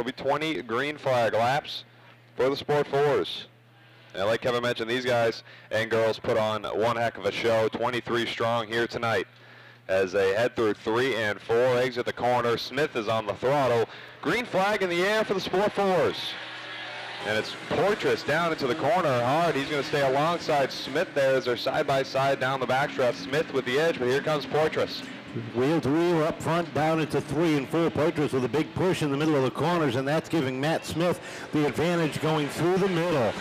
be 20 green flag laps for the Sport 4s. And like Kevin mentioned, these guys and girls put on one heck of a show, 23 strong here tonight. As they head through 3 and 4, exit the corner. Smith is on the throttle. Green flag in the air for the Sport 4s. And it's Poitras down into the corner hard. He's going to stay alongside Smith there as they're side by side down the backstretch. Smith with the edge, but here comes Poitras. Wheel to wheel up front, down into 3 and 4. Poitras with a big push in the middle of the corners, and that's giving Matt Smith the advantage going through the middle.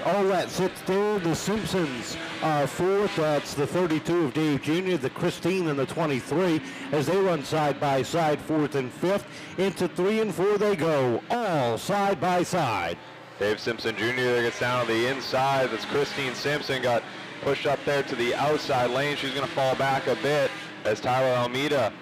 All that sits there. The Simpsons are fourth. That's the 32 of Dave Jr., the Christine and the 23 as they run side by side, fourth and fifth. Into 3 and 4 they go, all side by side. Dave Simpson Jr. gets down to the inside. That's Christine Simpson, got pushed up there to the outside lane. She's going to fall back a bit as Tyler Almeida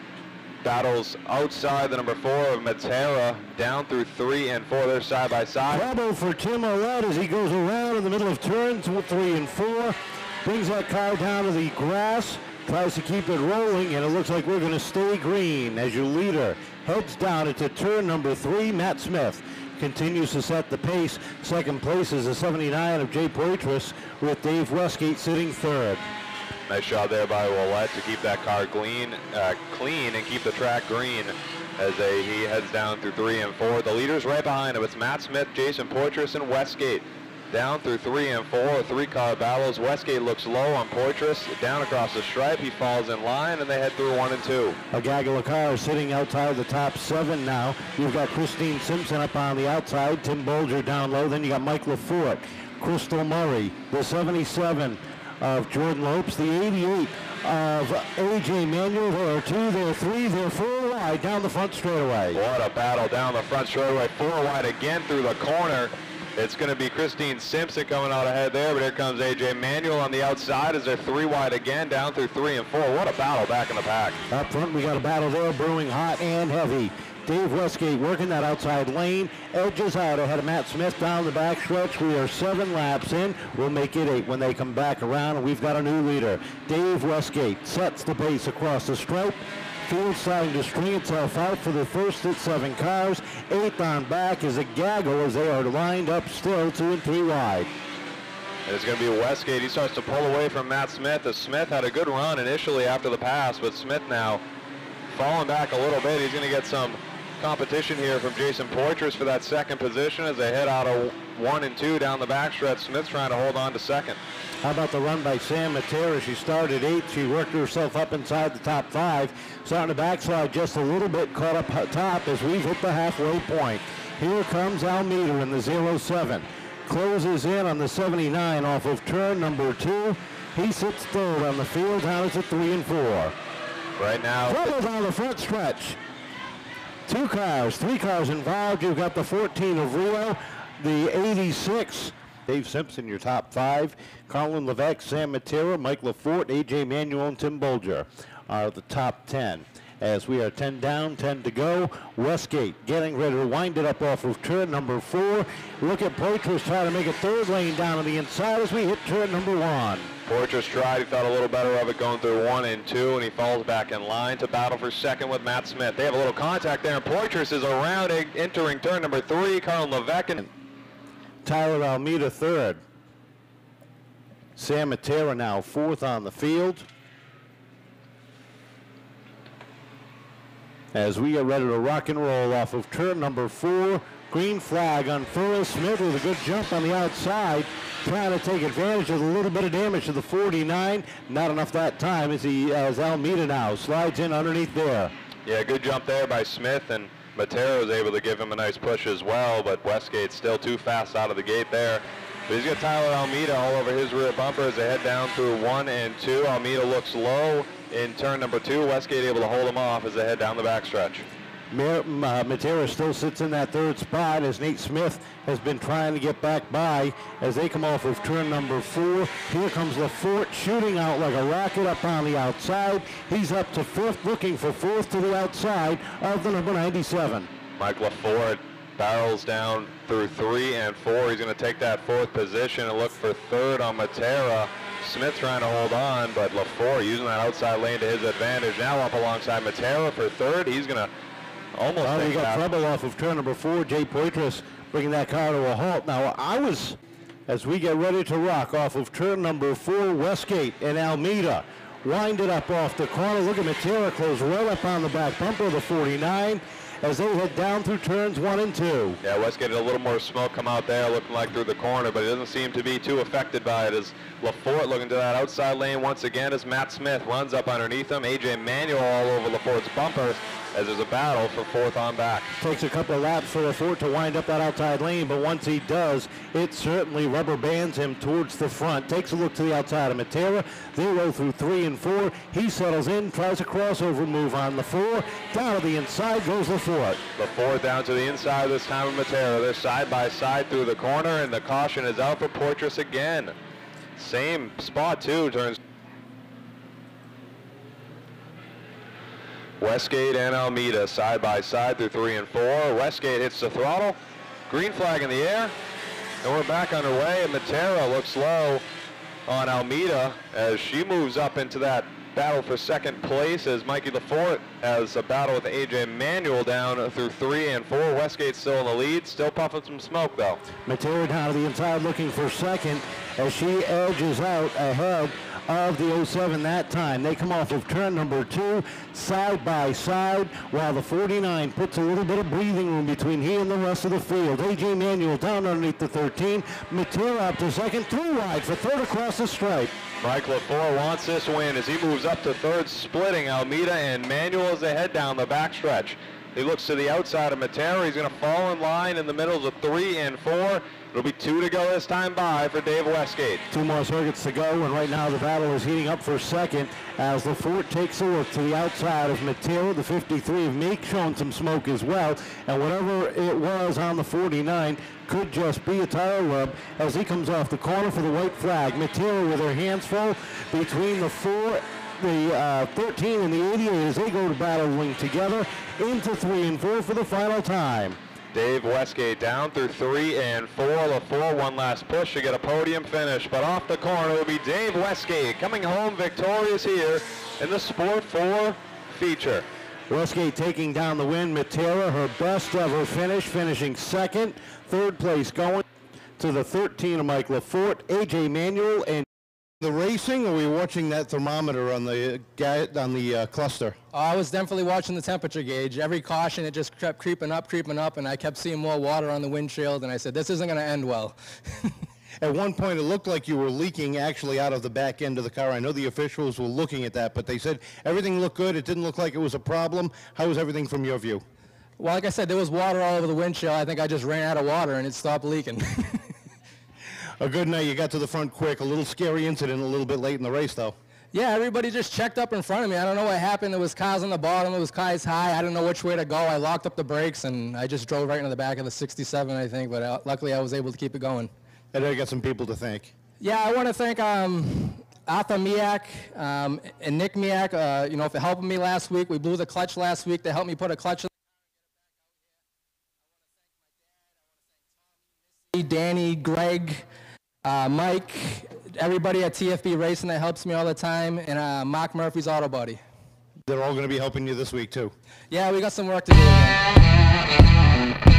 battles outside the number 4 of Matera down through 3 and 4. They're side by side. Trouble for Tim Ouellette as he goes around in the middle of turns 3 and 4. Brings that car down to the grass. Tries to keep it rolling, and it looks like we're going to stay green as your leader heads down into turn number 3. Matt Smith continues to set the pace. Second place is the 79 of Jay Poitras with Dave Westgate sitting third. Nice job there by Ouellette to keep that car clean and keep the track green as he heads down through 3 and 4. The leaders right behind him. It's Matt Smith, Jason Poitras, and Westgate. Down through 3 and 4, 3-car battles. Westgate looks low on Poitras. Down across the stripe, he falls in line, and they head through 1 and 2. A gaggle of cars sitting outside the top 7 now. You've got Christine Simpson up on the outside, Tim Bolger down low. Then you got Mike LaForte, Crystal Murray, the 77 of Jordan Lopes, the 88 of A.J. Manuel. There are 2, there are 3, there are 4 wide down the front straightaway. What a battle down the front straightaway. 4 wide again through the corner. It's going to be Christine Simpson coming out ahead there, but here comes A.J. Manuel on the outside as they're 3 wide again down through 3 and 4. What a battle back in the pack. Up front, we got a battle there brewing hot and heavy. Dave Westgate working that outside lane, edges out ahead of Matt Smith down the backstretch. We are 7 laps in. We'll make it 8 when they come back around, and we've got a new leader. Dave Westgate sets the pace across the stripe. Field starting to string itself out for the first 7 cars. 8th on back is a gaggle as they are lined up still 2 and 3 wide. And it's going to be Westgate. He starts to pull away from Matt Smith as Smith had a good run initially after the pass, but Smith now falling back a little bit. He's going to get some competition here from Jason Poitras for that second position as they head out of 1 and 2 down the backstretch. Smith's trying to hold on to second. How about the run by Sam Matera? She started 8th. She worked herself up inside the top 5. Starting to backslide just a little bit, caught up top as we've hit the halfway point. Here comes Almeida in the 07. Closes in on the 79 off of turn number 2. He sits third on the field. Down is at 3 and 4. Right now. Trouble down the front stretch. 3 cars involved. You've got the 14 of Rio, the 86. Dave Simpson, your top 5. Colin Levesque, Sam Matera, Mike LaForte, A.J. Manuel, and Tim Bolger are the top 10. As we are 10 down, 10 to go. Westgate getting ready to wind it up off of turn number 4. Look at Poitras trying to make a 3rd lane down on the inside as we hit turn number 1. Poitras tried, he thought a little better of it going through 1 and 2, and he falls back in line to battle for second with Matt Smith. They have a little contact there, and Poitras is around entering turn number 3. Colin Levesque and Tyler Almeida 3rd. Sam Matera now 4th on the field. As we get ready to rock and roll off of turn number 4. Green flag unfurls. Smith with a good jump on the outside, trying to take advantage of a little bit of damage to the 49. Not enough that time as Almeida now slides in underneath there. Yeah, good jump there by Smith, and Matera was able to give him a nice push as well, but Westgate's still too fast out of the gate there. But he's got Tyler Almeida all over his rear bumper as they head down through 1 and 2. Almeida looks low in turn number 2. Westgate able to hold him off as they head down the backstretch. Matera still sits in that 3rd spot as Nate Smith has been trying to get back by as they come off of turn number 4. Here comes LaForte shooting out like a rocket up on the outside. He's up to 5th, looking for 4th to the outside of the number 97. Mike LaForte barrels down through 3 and 4. He's going to take that 4th position and look for 3rd on Matera. Smith trying to hold on, but LaForte using that outside lane to his advantage. Now up alongside Matera for 3rd. He's going to almost we taken got out. trouble off of turn number 4. Jay Poitras bringing that car to a halt. Now, as we get ready to rock off of turn number 4, Westgate and Almeida. Wind it up off the corner. Look at Matera close right up on the back bumper of the 49 as they head down through turns 1 and 2. Yeah, Westgate had a little more smoke come out there, looking like through the corner, but he doesn't seem to be too affected by it as Lafort looking to that outside lane once again as Matt Smith runs up underneath him. AJ Manuel all over Lafort's bumper as there's a battle for 4th on back. Takes a couple of laps for Lafort to wind up that outside lane, but once he does, it certainly rubber bands him towards the front. Takes a look to the outside of Matera. They roll through 3 and 4. He settles in, tries a crossover move on the 4. Down to the inside goes Lafort. Lafort down to the inside this time of Matera. They're side by side through the corner, and the caution is out for Poitras again. Same spot too, turns. Westgate and Almeida side by side through 3 and 4. Westgate hits the throttle. Green flag in the air. And we're back underway, and Matera looks low on Almeida as she moves up into that battle for 2nd place as Mikey Lafort has a battle with AJ Manuel down through 3 and 4. Westgate still in the lead, still puffing some smoke though. Matera down to the inside looking for 2nd as she edges out ahead of the 07 that time. They come off of turn number 2 side by side while the 49 puts a little bit of breathing room between he and the rest of the field. AJ Manuel down underneath the 13. Matera up to 2nd, through wide for 3rd across the stripe. Mike Lafort wants this win as he moves up to 3rd, splitting Almeida and Manuel as they head down the backstretch. He looks to the outside of Matera. He's going to fall in line in the middle of 3 and 4. It'll be 2 to go this time by for Dave Westgate. 2 more circuits to go, and right now the battle is heating up for 2nd as Lafort takes a look to the outside of Matera. The 53 of Meek showing some smoke as well, and whatever it was on the 49 could just be a tire rub as he comes off the corner for the white flag. Matera with her hands full between the 4, the 13 and the 88 as they go to battling together into 3 and 4 for the final time. Dave Westgate down through 3 and 4. Lafort one last push to get a podium finish, but off the corner will be Dave Westgate coming home victorious here in the Sport 4 feature. Westgate taking down the win. Matera, her best ever finish, finishing 2nd. 3rd place going to the 13 of Mike Lafort, AJ Manuel, and the racing, or were you watching that thermometer on the cluster? I was definitely watching the temperature gauge. Every caution, it just kept creeping up, and I kept seeing more water on the windshield, and I said, this isn't going to end well. At one point, it looked like you were leaking actually out of the back end of the car. I know the officials were looking at that, but they said everything looked good. It didn't look like it was a problem. How was everything from your view? Well, like I said, there was water all over the windshield. I think I just ran out of water, and it stopped leaking. A good night. You got to the front quick. A little scary incident a little bit late in the race, though. Yeah, everybody just checked up in front of me. I don't know what happened. There was cars on the bottom. It was cars high. I didn't know which way to go. I locked up the brakes, and I just drove right into the back of the 67, I think. But luckily, I was able to keep it going. And I got some people to thank. Yeah, I want to thank Arthur Miak and Nick Miak, for helping me last week. We blew the clutch last week. They helped me put a clutch in. Danny, Greg, Mike, everybody at TFB Racing that helps me all the time, and Mark Murphy's Auto Body. They're all going to be helping you this week, too. Yeah, we got some work to do again.